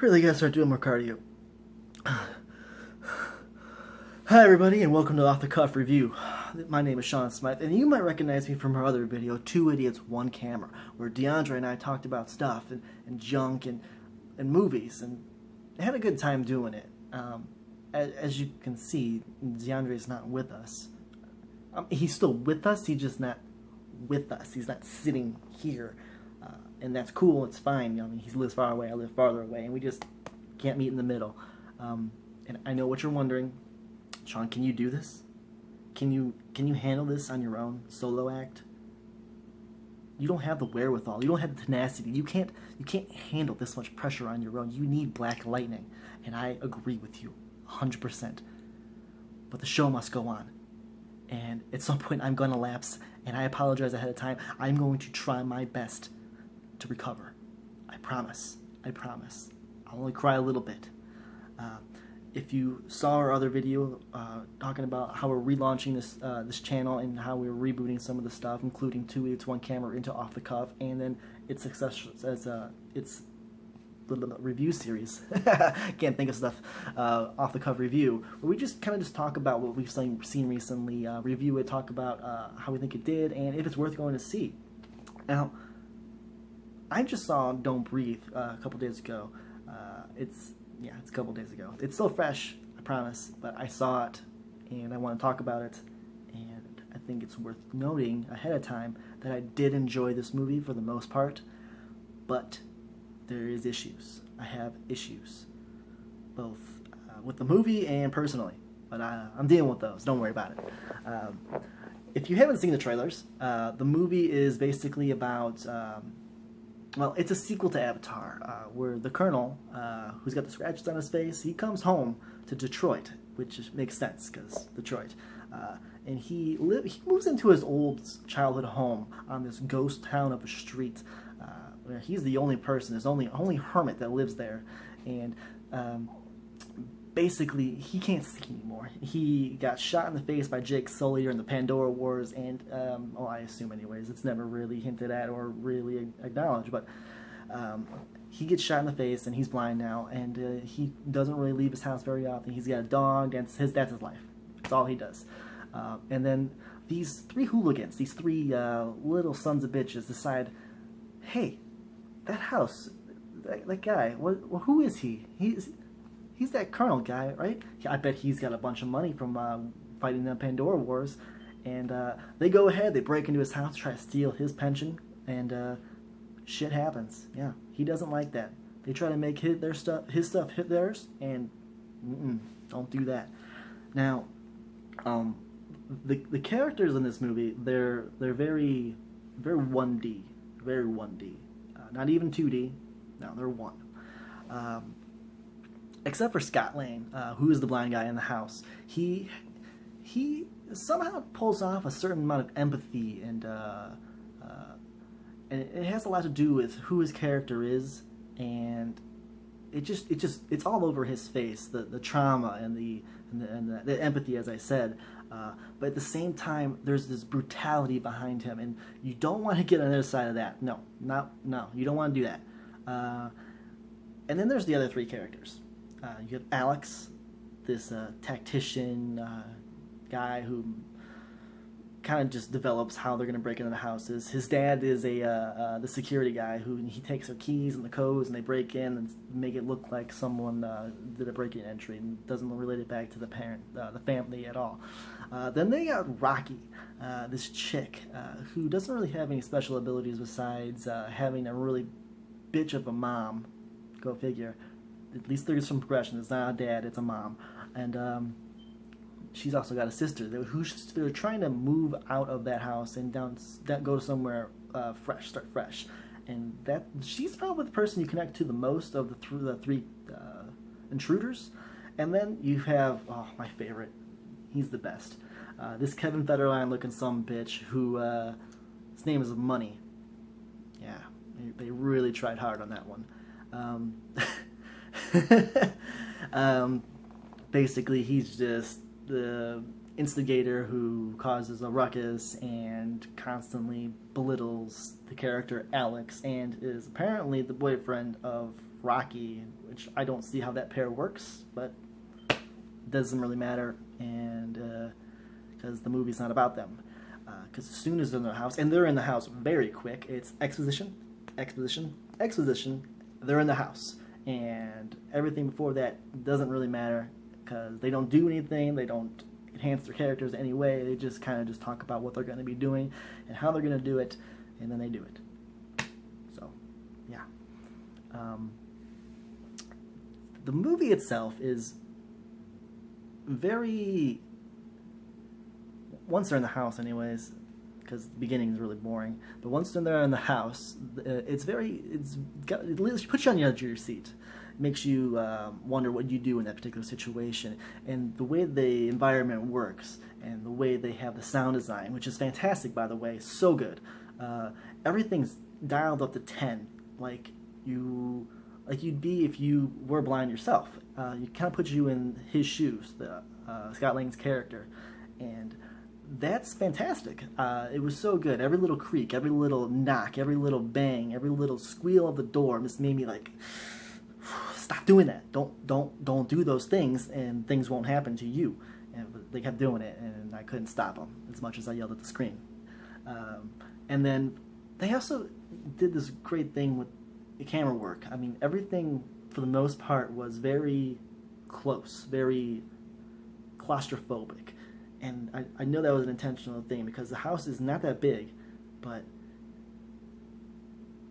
Really gotta start doing more cardio. Hi everybody and welcome to Off the Cuff Review. My name is Sean Smythe and you might recognize me from our other video, Two Idiots, One Camera, where DeAndre and I talked about stuff and junk and movies and had a good time doing it. As you can see, DeAndre is not with us. He's still with us, he's just not with us. He's not sitting here. And that's cool, it's fine. I mean, he lives far away, I live farther away, and we just can't meet in the middle. And I know what you're wondering. Sean, can you do this? Can you handle this on your own, solo act? You don't have the wherewithal. You don't have the tenacity. You can't handle this much pressure on your own. You need black lightning, and I agree with you 100%. But the show must go on. And at some point, I'm going to lapse, and I apologize ahead of time. I'm going to try my best to recover. I promise. I promise. I'll only cry a little bit. If you saw our other video talking about how we're relaunching this channel and how we're rebooting some of the stuff, including Two Idiots, One Camera into Off the Cuff, and then its success as its review series. Can't think of stuff. Off the Cuff review, where we just kind of just talk about what we've seen recently, review it, talk about how we think it did, and if it's worth going to see. Now, I just saw Don't Breathe a couple days ago. It's a couple days ago. It's still fresh, I promise, but I saw it and I want to talk about it, and I think it's worth noting ahead of time that I did enjoy this movie for the most part, but there is issues. I have issues, both with the movie and personally, but I'm dealing with those. Don't worry about it. If you haven't seen the trailers, the movie is basically about well, it's a sequel to Avatar, where the Colonel, who's got the scratches on his face, he comes home to Detroit, which makes sense, because Detroit. And he moves into his old childhood home on this ghost town of a street, where he's the only person, there's only hermit that lives there. And basically, he can't see anymore. He got shot in the face by Jake Sully during the Pandora Wars, and, well, I assume anyways, it's never really hinted at or really acknowledged, but he gets shot in the face, and he's blind now, and he doesn't really leave his house very often. He's got a dog, and that's his life. That's all he does. And then these three hooligans, these three little sons of bitches decide, hey, that house, that guy, who is he? He's that Colonel guy, right? I bet he's got a bunch of money from fighting the Pandora Wars. And they go ahead, they break into his house, try to steal his pension, and shit happens. Yeah, he doesn't like that. They try to make his stuff hit theirs, and don't do that. Now, the characters in this movie, they're very 1D, very 1D. Not even 2D. No, they're 1. Except for Scott Lane, who is the blind guy in the house. He somehow pulls off a certain amount of empathy, and it has a lot to do with who his character is, and it's all over his face, the trauma and the empathy, as I said. But at the same time, there's this brutality behind him, and you don't want to get on the other side of that. No, you don't want to do that. And then there's the other three characters. You have Alex, this tactician guy who kind of just develops how they're going to break into the houses. His dad is the security guy who he takes their keys and the codes, and they break in and make it look like someone did a break-in entry and doesn't relate it back to the family at all. Then they got Rocky, this chick who doesn't really have any special abilities besides having a really bitch of a mom. Go figure. At least there's some progression. It's not a dad, it's a mom. And she's also got a sister they're trying to move out of that house and go to somewhere fresh, start fresh. And she's probably the person you connect to the most of the three intruders. And then you have, oh, my favorite, he's the best, this Kevin Federline looking sumbitch who his name is Money. Yeah, they really tried hard on that one. Basically, he's just the instigator who causes a ruckus and constantly belittles the character Alex, and is apparently the boyfriend of Rocky, which I don't see how that pair works, but it doesn't really matter, and because the movie's not about them. Because as soon as they're in the house, and they're in the house very quick, it's exposition, exposition, exposition, they're in the house. And everything before that doesn't really matter, because they don't do anything, they don't enhance their characters in any way, they just kind of just talk about what they're going to be doing and how they're going to do it, and then they do it. So, yeah. The movie itself is very... Once they're in the house anyways, because the beginning is really boring, but once they're in the house, it puts you on the edge of your seat. It makes you wonder what you do in that particular situation, and the way the environment works, and the way they have the sound design, which is fantastic, by the way, so good. Everything's dialed up to 10, like you'd be if you were blind yourself. You kind of put you in his shoes, Scott Lang's character, and that's fantastic. It was so good. Every little creak, every little knock, every little bang, every little squeal of the door just made me like, stop doing that. Don't do those things, and things won't happen to you. And they kept doing it, and I couldn't stop them as much as I yelled at the screen. And then they also did this great thing with the camera work. I mean, everything for the most part was very close, very claustrophobic. And I know that was an intentional thing, because the house is not that big, but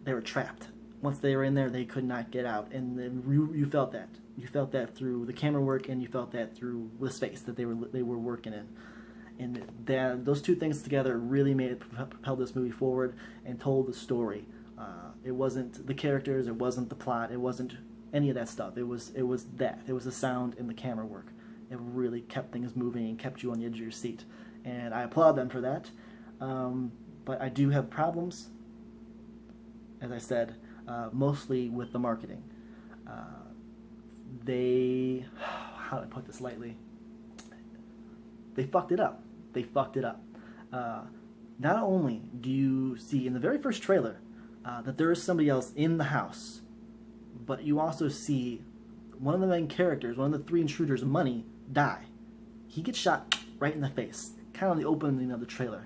they were trapped. Once they were in there, they could not get out, and then you felt that. You felt that through the camera work, and you felt that through the space that they were working in. And those two things together really propelled this movie forward and told the story. It wasn't the characters, it wasn't the plot, it wasn't any of that stuff. It was that. It was the sound and the camera work. It really kept things moving and kept you on the edge of your seat. And I applaud them for that. But I do have problems, as I said, mostly with the marketing. How do I put this lightly? They fucked it up. They fucked it up. Not only do you see in the very first trailer that there is somebody else in the house, but you also see one of the main characters, one of the three intruders, Money, die. He gets shot right in the face, kind of the opening of the trailer.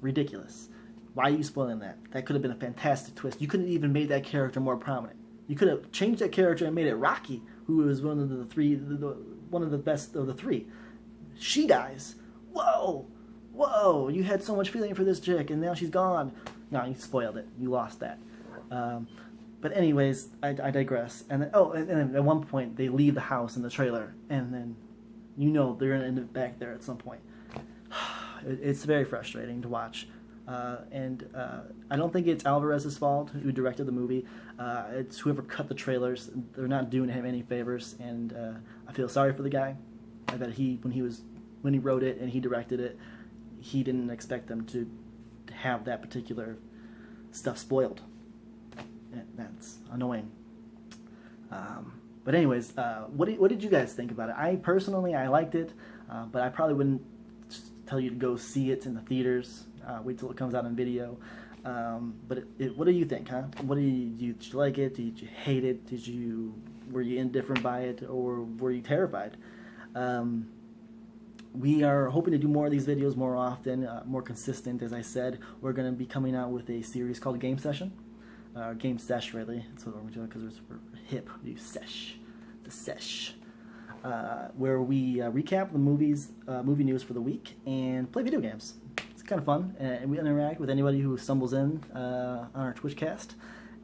Ridiculous. Why are you spoiling that? That could have been a fantastic twist. You could have even made that character more prominent. You could have changed that character and made it Rocky, who was one of the three, one of the best of the three. She dies. Whoa! Whoa! You had so much feeling for this chick, and now she's gone. No, you spoiled it. You lost that. But anyways, I digress. And then, and then at one point they leave the house in the trailer, and then you know they're gonna end up back there at some point. It's very frustrating to watch. I don't think it's Alvarez's fault who directed the movie. It's whoever cut the trailers. They're not doing him any favors, and I feel sorry for the guy. I bet when he wrote it and he directed it, he didn't expect them to have that particular stuff spoiled. And that's annoying. But anyways, what did you guys think about it? I personally liked it, but I probably wouldn't tell you to go see it in the theaters. Wait till it comes out on video. But what do you think, huh? Did you like it? Did you hate it? Were you indifferent by it, or were you terrified? We are hoping to do more of these videos more often, more consistent. As I said, we're going to be coming out with a series called Game Session. Game Sesh, really. That's what we're doing, because we're hip. We do Sesh. The Sesh. Where we recap the movie news for the week and play video games. It's kind of fun, and we interact with anybody who stumbles in on our Twitchcast,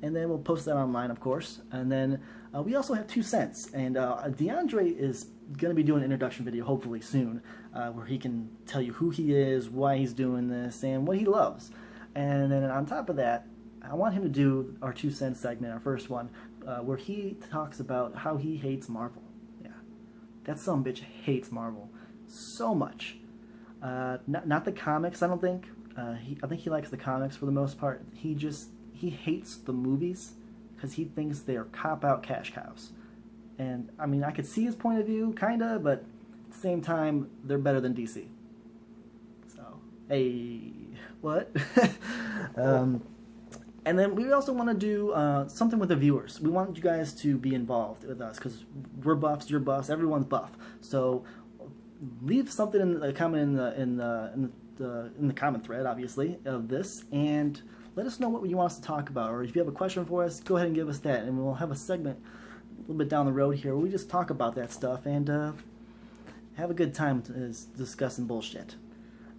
and then we'll post that online, of course. And then we also have 2 cents, and DeAndre is going to be doing an introduction video hopefully soon, where he can tell you who he is, why he's doing this, and what he loves. And then on top of that, I want him to do our 2 cents segment, our first one, where he talks about how he hates Marvel. Yeah, that sumbitch hates Marvel so much. Not the comics, I don't think. I think he likes the comics for the most part. He hates the movies because he thinks they are cop-out cash cows. And, I mean, I could see his point of view, kinda, but at the same time, they're better than DC. So, hey, what? And then we also want to do something with the viewers. We want you guys to be involved with us because we're buffs, you're buffs, everyone's buff. So leave something in the comment in the comment thread, obviously, of this, and let us know what you want us to talk about. Or if you have a question for us, go ahead and give us that, and we'll have a segment a little bit down the road here where we just talk about that stuff and have a good time discussing bullshit.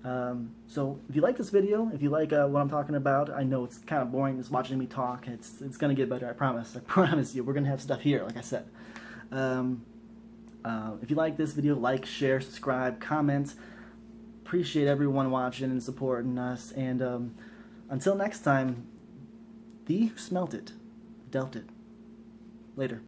So if you like this video, if you like what I'm talking about, I know it's kind of boring just watching me talk. It's gonna get better, I promise. I promise you. We're gonna have stuff here, like I said. If you like this video, like, share, subscribe, comment. Appreciate everyone watching and supporting us. And until next time, thee who smelt it, dealt it. Later.